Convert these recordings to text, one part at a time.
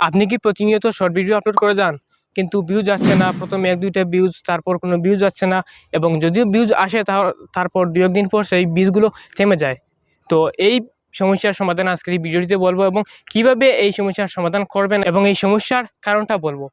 আপনি কি প্রতিনিয়ত শর্ট ভিডিও আপলোড করে যান কিন্তু ভিউজ আসছে না? প্রথমে 1-2টা ভিউজ, তারপর কোনো ভিউজ আসছে না, এবং যদিও ভিউজ আসে তারপর 2-1 দিন পর সেই ভিউজগুলো থেমে যায়। তো এই সমস্যার সমাধান আজকের এই ভিডিওটিতে বলবো, এবং কিভাবে এই সমস্যার সমাধান করবেন এবং এই সমস্যার কারণটা বলবো।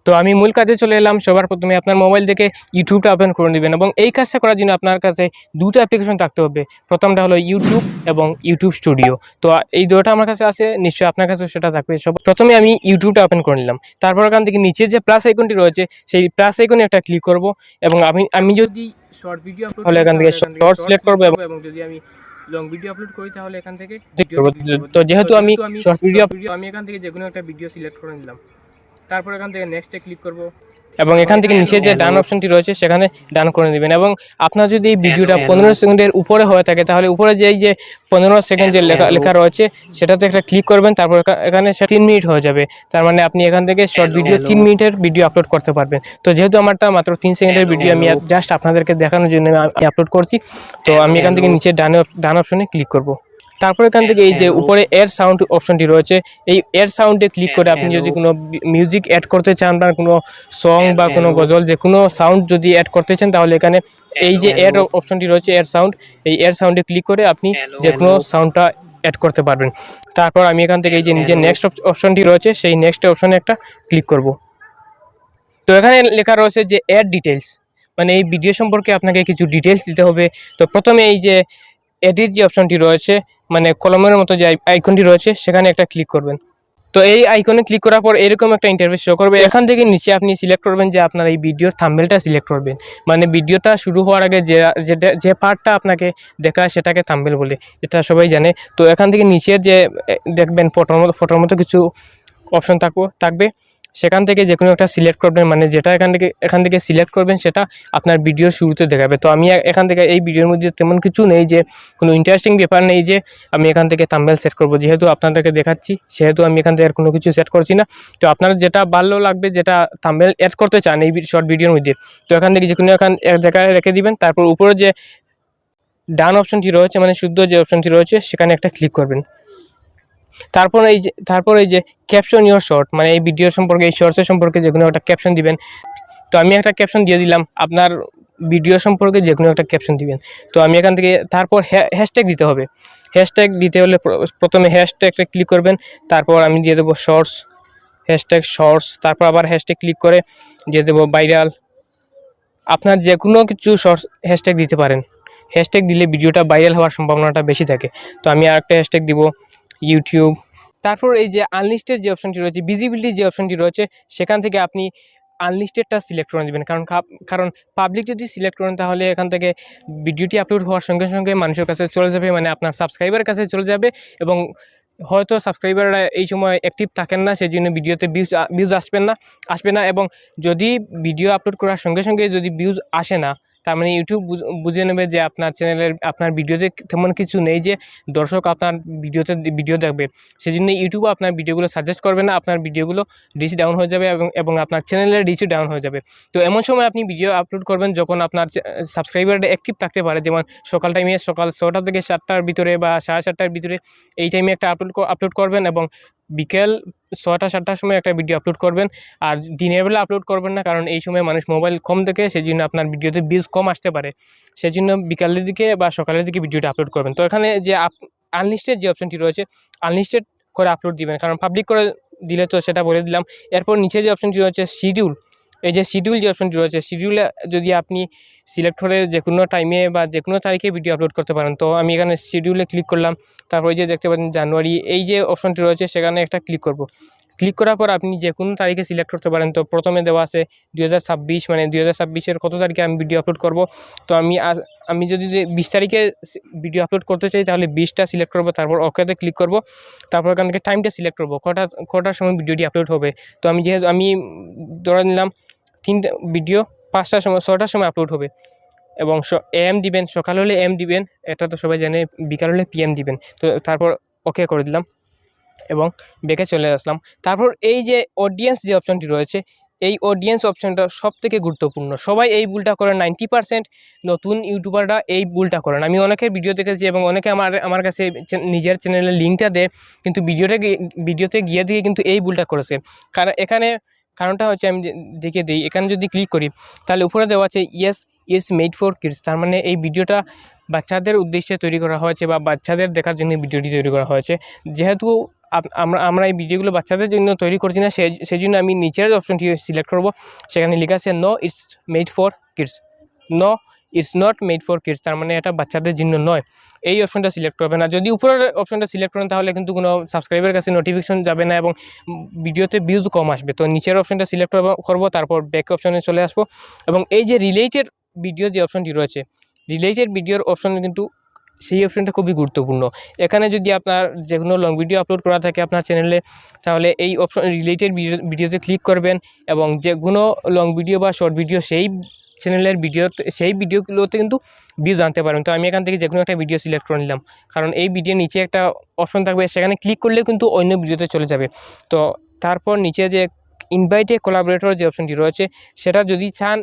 তো আমি মূল কাজে চলে এলাম। সবার প্রথমে আপনার মোবাইল থেকে ইউটিউবটা ওপেন করে নেবেন, এবং এই কাজটা করার জন্য আপনার কাছে দুটো অ্যাপ্লিকেশন থাকতে হবে। প্রথমটা হলো ইউটিউব এবং ইউটিউব স্টুডিও। তো এই দুটোটা আমার কাছে আছে, নিশ্চয়ই আপনার কাছে সেটা থাকবে। প্রথমে আমি ইউটিউবটা ওপেন করে নিলাম। তারপর এখান থেকে নিচে যে প্লাস আইকনটি রয়েছে সেই প্লাস আইকনে একটা ক্লিক করব, এবং আমি যদি শর্ট ভিডিও আপলোড করি এখান থেকে শর্ট সিলেক্ট করবো, এবং যদি আমি লং ভিডিও আপলোড করি তাহলে এখান থেকে তো যেহেতু আমি শর্ট ভিডিও আমি এখান থেকে যে কোনো একটা ভিডিও সিলেক্ট করে নিলাম। তারপর এখান থেকে নেক্সটে ক্লিক করব, এবং এখান থেকে নিচে যে ডান অপশনটি রয়েছে সেখানে ডান করে নেবেন। এবং আপনার যদি এই ভিডিওটা 15 সেকেন্ডের উপরে হয়ে থাকে তাহলে উপরে যে এই যে 15 সেকেন্ড যে লেখা রয়েছে সেটাতে একটা ক্লিক করবেন। তারপর এখানে 3 মিনিট হয়ে যাবে। তার মানে আপনি এখান থেকে শর্ট ভিডিও 3 মিনিটের ভিডিও আপলোড করতে পারবেন। তো যেহেতু আমারটা মাত্র 3 সেকেন্ডের ভিডিও, আমি জাস্ট আপনাদেরকে দেখানোর জন্য আমি আপলোড করছি। তো আমি এখান থেকে নিচে ডান অপশনে ক্লিক করব। তারপর এখান থেকে এই যে উপরে এড সাউন্ড অপশনটি রয়েছে, এই এড সাউন্ডে ক্লিক করে আপনি যদি কোনো মিউজিক অ্যাড করতে চান বা কোনো সং বা কোনো গজল যে কোনো সাউন্ড যদি অ্যাড করতে চান, তাহলে এখানে এই যে এড অপশনটি রয়েছে এড সাউন্ড, এই এড সাউন্ডে ক্লিক করে আপনি যে কোনো সাউন্ডটা অ্যাড করতে পারবেন। তারপর আমি এখান থেকে এই যে নিজের নেক্সট অপশনটি রয়েছে সেই নেক্সট অপশনে একটা ক্লিক করব। তো এখানে লেখা রয়েছে যে অ্যাড ডিটেলস, মানে এই ভিডিও সম্পর্কে আপনাকে কিছু ডিটেলস দিতে হবে। তো প্রথমে এই যে এডিট যে অপশনটি রয়েছে, মানে কলমের মতো যে আইকনটি রয়েছে সেখানে একটা ক্লিক করবেন। তো এই আইকনে ক্লিক করার পর এরকম একটা ইন্টারফেস শো করবে। এখান থেকে নিচে আপনি সিলেক্ট করবেন যে আপনার এই ভিডিওর থাম্বনেলটা সিলেক্ট করবেন, মানে ভিডিওটা শুরু হওয়ার আগে যে পার্টটা আপনাকে দেখায় সেটাকে থাম্বনেল বলে, এটা সবাই জানে। তো এখান থেকে নিচে যে দেখবেন ফটোর মতো কিছু অপশন থাকবে, সেখান থেকে যে কোনো একটা সিলেক্ট করবেন, মানে যেটা এখান থেকে সিলেক্ট করবেন সেটা আপনার ভিডিওর শুরুতে দেখাবে। তো আমি এখান থেকে এই ভিডিওর মধ্যে তেমন কিছু নেই, যে কোনো ইন্টারেস্টিং ব্যাপার নেই যে আমি এখান থেকে থাম্বনেল সেট করব। যেহেতু আপনাদেরকে দেখাচ্ছি সেহেতু আমি এখান থেকে আর কোনো কিছু সেট করছি না। তো আপনার যেটা ভালো লাগবে, যেটা থাম্বনেল অ্যাড করতে চান এই শর্ট ভিডিওর মধ্যে, তো এখান থেকে যে কোনো এক জায়গায় রেখে দিবেন। তারপর উপরে যে ডান অপশনটি রয়েছে, মানে শুদ্ধ যে অপশনটি রয়েছে সেখানে একটা ক্লিক করবেন। তারপর এই যে ক্যাপশন ইওর শর্ট, মানে এই ভিডিও সম্পর্কে, এই শর্টসের সম্পর্কে যে কোনো একটা ক্যাপশন দিবেন। তো আমি একটা ক্যাপশন দিয়ে দিলাম, আপনার ভিডিও সম্পর্কে যে কোনো একটা ক্যাপশন দিবেন। তো আমি এখান থেকে তারপর হ্যাশট্যাগ দিতে হবে। হ্যাশট্যাগ দিতে হলে প্রথমে হ্যাশট্যাগটা ক্লিক করবেন, তারপর আমি দিয়ে দেবো শর্টস, হ্যাশট্যাগ শর্টস, তারপর আবার হ্যাশট্যাগ ক্লিক করে দিয়ে দেবো ভাইরাল। আপনার যে কোনো কিছু শর্টস হ্যাশট্যাগ দিতে পারেন। হ্যাশট্যাগ দিলে ভিডিওটা ভাইরাল হওয়ার সম্ভাবনাটা বেশি থাকে। তো আমি আরেকটা হ্যাশট্যাগ দিব ইউটিউব। তারপর এই যে আনলিস্টেড যে অপশনটি রয়েছে, ভিজিবিলিটি যে অপশনটি রয়েছে, সেখান থেকে আপনি আনলিস্টেডটা সিলেক্ট করে দেবেন। কারণ পাবলিক যদি সিলেক্ট করেন তাহলে এখান থেকে ভিডিওটি আপলোড হওয়ার সঙ্গে সঙ্গে মানুষের কাছে চলে যাবে, মানে আপনার সাবস্ক্রাইবারের কাছে চলে যাবে। এবং হয়তো সাবস্ক্রাইবাররা এই সময় অ্যাক্টিভ থাকেন না, সেই জন্য ভিডিওতে ভিউজ আসবে না। এবং যদি ভিডিও আপলোড করার সঙ্গে সঙ্গে যদি ভিউজ আসে না, তার মানে ইউটিউব বুঝে নেবে যে আপনার চ্যানেলের, আপনার ভিডিওতে তেমন কিছু নেই যে দর্শক আপনার ভিডিও দেখবে। সেই জন্য ইউটিউব আপনার ভিডিওগুলো সাজেস্ট করবে না, আপনার ভিডিওগুলো রিচ ডাউন হয়ে যাবে, এবং আপনার চ্যানেলের রিচও ডাউন হয়ে যাবে। তো এমন সময় আপনি ভিডিও আপলোড করবেন যখন আপনার সাবস্ক্রাইবাররা অ্যাক্টিভ থাকতে পারে, যেমন সকাল 6টা থেকে 7টার ভিতরে বা 7:30টার ভিতরে, এই টাইমে একটা আপলোড করবেন, এবং বিকেল 6টা-7টার সময় একটা ভিডিও আপলোড করবেন। আর দিনের বেলা আপলোড করবেন না, কারণ এই সময় মানুষ মোবাইল কম দেখে, সেই জন্য আপনার ভিডিওতে ভিউজ কম আসতে পারে। সেই জন্য বিকালের দিকে বা সকালের দিকে ভিডিওটা আপলোড করবেন। তো এখানে যে আনলিস্টেড যে অপশনটি রয়েছে, আনলিস্টেড করে আপলোড দিবেন, কারণ পাবলিক করে দিলে তো সেটা বলে দিলাম। এরপর নিচে যে অপশনটি রয়েছে শিডিউল, এই যে শিডিউল যে অপশনটি রয়েছে, শিডিউলে যদি আপনি সিলেক্ট করে যে কোনো টাইমে বা যে কোনো তারিখে ভিডিও আপলোড করতে পারেন। তো আমি এখানে শিডিউলে ক্লিক করলাম। তারপর এই যে দেখতে পাচ্ছেন জানুয়ারি, এই যে অপশনটি রয়েছে সেখানে একটা ক্লিক করব। ক্লিক করার পর আপনি যে কোনো তারিখে সিলেক্ট করতে পারেন। তো প্রথমে দেওয়া আছে 2026, মানে 2026-এর কত তারিখে আমি ভিডিও আপলোড করব। তো আমি যদি 20 তারিখে ভিডিও আপলোড করতে চাই তাহলে 20টা সিলেক্ট করব, তারপর ওকেতে ক্লিক করব। তারপর এখান থেকে টাইমটা সিলেক্ট করব, কটার সময় ভিডিওটি আপলোড হবে। তো আমি ধরে নিলাম 3টা ভিডিও 5টার সময় 6টার সময় আপলোড হবে, এবং এম দিবেন, সকাল হলে এম দিবেন, এটা তো সবাই জানে, বিকাল হলে পিএম দিবেন। তো তারপর ওকে করে দিলাম এবং ব্যাকে চলে আসলাম। তারপর এই যে অডিয়েন্স যে অপশনটি রয়েছে, এই অডিয়েন্স অপশনটা সবথেকে গুরুত্বপূর্ণ। সবাই এই ভুলটা করেন, 90% নতুন ইউটিউবাররা এই ভুলটা করেন। আমি অনেকের ভিডিও দেখেছি এবং অনেকে আমার কাছে নিজের চ্যানেলের লিঙ্কটা দেয়, কিন্তু ভিডিওতে গিয়ে দিয়ে কিন্তু এই ভুলটা করেছে। কারণ এখানে কারণটা হচ্ছে, আমি দেখে দিই, এখানে যদি ক্লিক করি তাহলে উপরে দেওয়া আছে yes is made for kids. তার মানে এই ভিডিওটা বাচ্চাদের উদ্দেশ্যে তৈরি করা হয়েছে বা বাচ্চাদের দেখার জন্য ভিডিওটি তৈরি করা হয়েছে। যেহেতু আমরা এই ভিডিওগুলো বাচ্চাদের জন্য তৈরি করছি না, সেই জন্য আমি নিচের অপশনটি সিলেক্ট করব। সেখানে লেখা আছে no it's made for kids, no it's not made for kids, তার মানে এটা বাচ্চাদের জন্য নয়। এই অপশনটা সিলেক্ট করবেন না। যদি উপরের অপশনটা সিলেক্ট করেন তাহলে কিন্তু কোনো সাবস্ক্রাইবের কাছে নোটিফিকেশন যাবে না এবং ভিডিওতে ভিউজ কম আসবে। তো নিচের অপশনটা সিলেক্ট করব, তারপর ব্যাক অপশনে চলে আসবো এবং এই যে রিলেটেড ভিডিও যে অপশনটি রয়েছে, রিলেটেড ভিডিওর অপশন কিন্তু সেই অপশনটা খুবই গুরুত্বপূর্ণ। এখানে যদি আপনার যে কোনো লং ভিডিও আপলোড করা থাকে আপনার চ্যানেলে, তাহলে এই অপশন রিলেটেড ভিডিওতে ক্লিক করবেন এবং যে কোনো লং ভিডিও বা শর্ট ভিডিও সেই চ্যানেলের সেই ভিডিওগুলোতে কিন্তু ভিউজ আনতে পারবেন। তো আমি এখান থেকে যে কোনো একটা ভিডিও সিলেক্ট করে নিলাম, কারণ এই ভিডিওর নিচে একটা অপশন থাকবে, সেখানে ক্লিক করলে কিন্তু অন্য ভিডিওতে চলে যাবে। তো তারপর নিচে যে ইনভাইট এ কোলাবোরেটর যে অপশনটি রয়েছে, সেটা যদি চান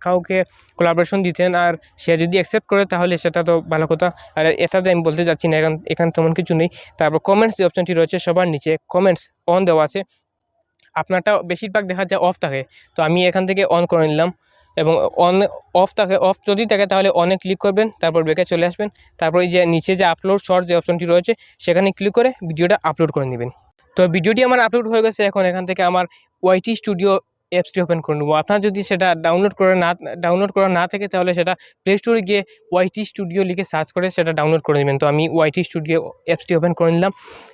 কাউকে কোলাবোরেশন দিতেন আর সে যদি অ্যাকসেপ্ট করে তাহলে সেটা তো ভালো কথা, আর এটাতে আমি বলতে যাচ্ছি না, এখানে তেমন কিছু নেই। তারপর কমেন্টস যে অপশনটি রয়েছে সবার নিচে কমেন্টস অন দেওয়া আছে, আপনারটা বেশিরভাগ দেখা যায় অফ থাকে, তো আমি এখান থেকে অন করে নিলাম এবং অফ যদি থাকে তাহলে অনে ক্লিক করবেন, তারপর ব্যাকে চলে আসবেন, তারপর এই যে নিচে যে আপলোড শর্ট যে অপশনটি রয়েছে সেখানে ক্লিক করে ভিডিওটা আপলোড করে নেবেন। তো ভিডিওটি আমার আপলোড হয়ে গেছে। এখন এখান থেকে আমার ওয়াইটি স্টুডিও অ্যাপসটি ওপেন করে নেবো। আপনার যদি সেটা ডাউনলোড করা না থাকে তাহলে সেটা প্লে স্টোরে গিয়ে ওয়াইটি স্টুডিও লিখে সার্চ করে সেটা ডাউনলোড করে নেবেন। তো আমি ওয়াইটি স্টুডিও অ্যাপসটি ওপেন করে নিলাম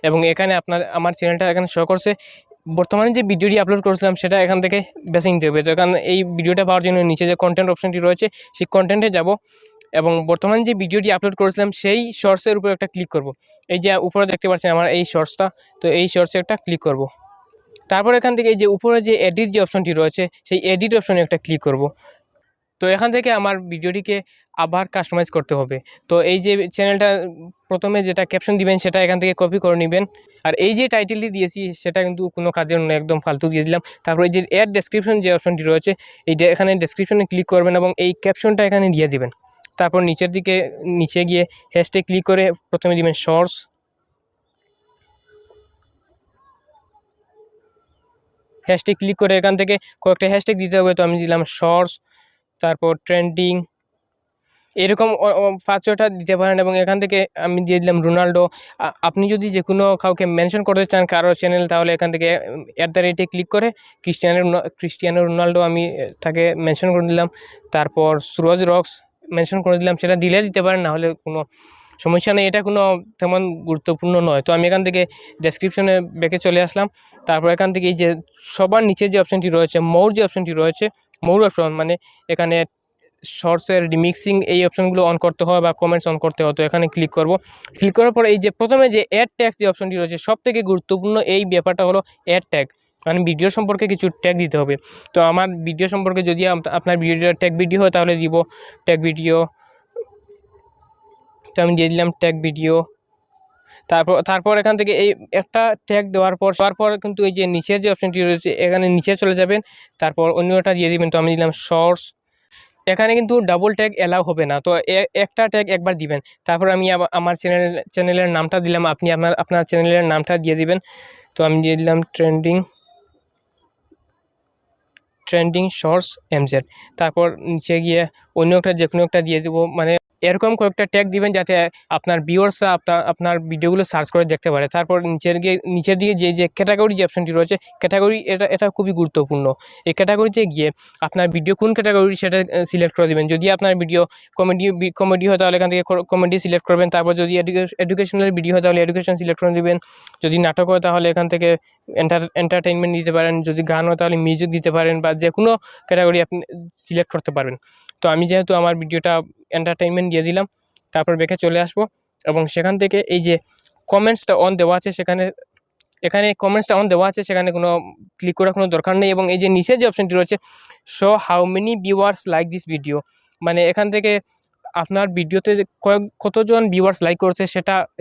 এবং এখানে আমার চ্যানেলটা এখানে শো করছে। বর্তমানে যে ভিডিওটি আপলোড করেছিলাম সেটা এখান থেকে বেছে নিতে হবে। তো এখানে এই ভিডিওটা পাওয়ার জন্য নিচে যে কন্টেন্ট অপশনটি রয়েছে সেই কন্টেন্টে যাব এবং বর্তমানে যে ভিডিওটি আপলোড করেছিলাম সেই শর্টসের উপর একটা ক্লিক করব। এই যে উপরে দেখতে পাচ্ছেন আমার এই শর্টসটা, তো এই শর্টসে একটা ক্লিক করব। তারপর এখান থেকে এই যে উপরে যে এডিট যে অপশনটি রয়েছে সেই এডিট অপশনে একটা ক্লিক করব। তো এখান থেকে আমার ভিডিওটিকে আবার কাস্টমাইজ করতে হবে। তো এই যে চ্যানেলটা প্রথমে যেটা ক্যাপশন দিবেন সেটা এখান থেকে কপি করে নেবেন, আর এই যে টাইটেলটি দিয়েছি সেটা কিন্তু কোনো কাজের নয়, একদম ফালতু দিয়ে দিলাম। তারপরে এই যে এর ডেসক্রিপশন যে অপশনটি রয়েছে এইটা এখানে ডেসক্রিপশনে ক্লিক করবেন এবং এই ক্যাপশনটা এখানে দিয়ে দিবেন। তারপর নিচে গিয়ে হ্যাশট্যাগ ক্লিক করে প্রথমে দিবেন শর্টস, হ্যাশট্যাগ ক্লিক করে এখান থেকে কয়েকটা হ্যাশট্যাগ দিতে হবে। তো আমি দিলাম শর্টস, তারপর ট্রেন্ডিং, এরকম 5-6টা দিতে পারেন এবং এখান থেকে আমি দিয়ে দিলাম রোনাল্ডো। আপনি যদি যে কোনো কাউকে মেনশন করতে চান কারো চ্যানেল, তাহলে এখান থেকে @ ক্লিক করে ক্রিস্টিয়ানো রোনাল্ডো আমি তাকে মেনশন করে দিলাম। তারপর সুরজ রক্স মেনশন করে দিলাম, সেটা দিতে পারেন, না হলে কোনো সমস্যা নেই, এটা কোনো তেমন গুরুত্বপূর্ণ নয়। তো আমি এখান থেকে ডেসক্রিপশনে ব্যাকে চলে আসলাম। তারপর এখান থেকে এই যে সবার নিচে যে অপশনটি রয়েছে মোর যে অপশনটি রয়েছে, মোর অপশন মানে এখানে শর্টসের রিমিক্সিং এই অপশনগুলো অন করতে হয় বা কমেন্টস অন করতে হয়। তো এখানে ক্লিক করব। ক্লিক করার পর এই যে প্রথমে যে অ্যাড ট্যাগ যে অপশনটি রয়েছে সবথেকে গুরুত্বপূর্ণ এই ব্যাপারটা হলো অ্যাড ট্যাগ, মানে ভিডিও সম্পর্কে কিছু ট্যাগ দিতে হবে। তো আমার ভিডিও সম্পর্কে যদি আপনার ভিডিওটা ট্যাগ ভিডিও হয় তাহলে দিব ট্যাগ ভিডিও, তো আমি দিয়ে দিলাম ট্যাগ ভিডিও। তারপর এখান থেকে এই একটা ট্যাগ দেওয়ার পর কিন্তু এই যে নিচের যে অপশনটি রয়েছে এখানে নিচে চলে যাবেন, তারপর অন্যটা দিয়ে দিবেন। তো আমি দিলাম শর্টস। এখানে কিন্তু ডাবল ট্যাগ অ্যালাউ হবে না, তো একটা ট্যাগ একবার দিবেন। তারপর আমি আমার চ্যানেলের নামটা দিলাম, আপনি আপনার চ্যানেলের নামটা দিয়ে দিবেন। তো আমি দিয়ে দিলাম ট্রেন্ডিং শর্টস MZ। তারপর নিচে গিয়ে অন্য একটা যে কোনো একটা দিয়ে দেবো, মানে এরকম কয়েকটা ট্যাগ দিবেন যাতে আপনার ভিউয়ার্সরা আপনার ভিডিওগুলো সার্চ করে দেখতে পারে। তারপর নিচের দিকে যে ক্যাটাগরি যে অপশনটি রয়েছে, ক্যাটাগরি এটা খুবই গুরুত্বপূর্ণ। এই ক্যাটাগরিতে গিয়ে আপনার ভিডিও কোন ক্যাটাগরি সেটা সিলেক্ট করে দেবেন। যদি আপনার ভিডিও কমেডি হয় তাহলে এখান থেকে কমেডি সিলেক্ট করবেন। তারপর যদি এডুকেশনাল ভিডিও হয় তাহলে এডুকেশন সিলেক্ট করে দেবেন। যদি নাটক হয় তাহলে এখান থেকে এন্টারটেইনমেন্ট দিতে পারেন। যদি গান হয় তাহলে মিউজিক দিতে পারেন, বা যে কোনো ক্যাটাগরি আপনি সিলেক্ট করতে পারবেন। তো আমি যেহেতু আমার ভিডিওটা এন্টারটেইনমেন্ট দিয়ে দিলাম, তারপর ব্যাকে চলে আসব এবং সেখান থেকে এই যে কমেন্টসটা অন দেওয়া আছে এখানে কমেন্টসটা অন দেওয়া আছে, সেখানে কোনো ক্লিক করার কোনো দরকার নেই। এবং এই যে নিচে যে অপশনটি রয়েছে show how many viewers like this video, মানে এখান থেকে আপনার ভিডিওতে কতজন ভিউয়ার্স লাইক করছে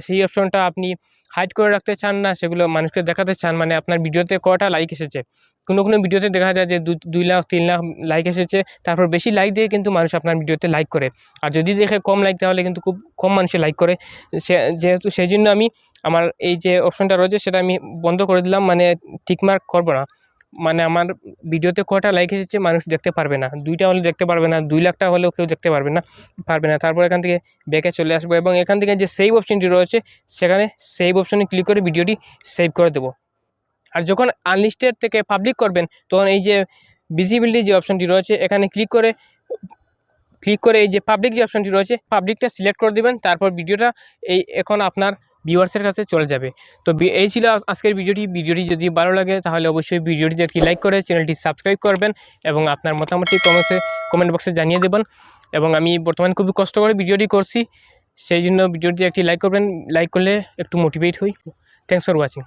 সেই অপশনটা আপনি হাইড করে রাখতে চান না, সেগুলো মানুষকে দেখাতে চান, মানে আপনার ভিডিওতে কয়টা লাইক এসেছে। কোনো ভিডিওতে দেখা যায় যে 2 লাখ 3 লাখ লাইক এসেছে, তারপর বেশি লাইক দিয়ে কিন্তু মানুষ আপনার ভিডিওতে লাইক করে। আর যদি দেখে কম লাইক, তাহলে কিন্তু খুব কম মানুষে লাইক করে। যেহেতু সেই জন্য আমি আমার এই যে অপশনটা রয়েছে সেটা আমি বন্ধ করে দিলাম, মানে টিকমার্ক করবো না। মানে আমার ভিডিওতে কয়টা লাইক এসেছে মানুষ দেখতে পারবে না, 2টা হলে দেখতে পারবে না, 2 লাখটা হলেও কেউ দেখতে পারবে না। তারপর এখান থেকে ব্যাকে চলে আসবো এবং এখান থেকে যে সেভ অপশনটি রয়েছে সেখানে সেভ অপশনে ক্লিক করে ভিডিওটি সেভ করে দেবো। আর যখন আনলিস্টেড থেকে পাবলিক করবেন, তখন এই যে ভিজিবিলিটি যে অপশনটি রয়েছে এখানে ক্লিক করে এই যে পাবলিক যে অপশনটি রয়েছে পাবলিকটা সিলেক্ট করে দেবেন। তারপর ভিডিওটা এখন আপনার ভিউয়ার্সের কাছে চলে যাবে। তো এই ছিল আজকের ভিডিওটি যদি ভালো লাগে তাহলে অবশ্যই ভিডিওটিতে একটি লাইক করে চ্যানেলটি সাবস্ক্রাইব করবেন এবং আপনার মতামতটি কমেন্ট বক্সে জানিয়ে দেবেন। এবং আমি বর্তমানে খুবই কষ্ট করে ভিডিওটি করছি, সেই জন্য ভিডিওটি একটি লাইক করবেন। লাইক করলে একটু মোটিভেট হই। Thanks for watching.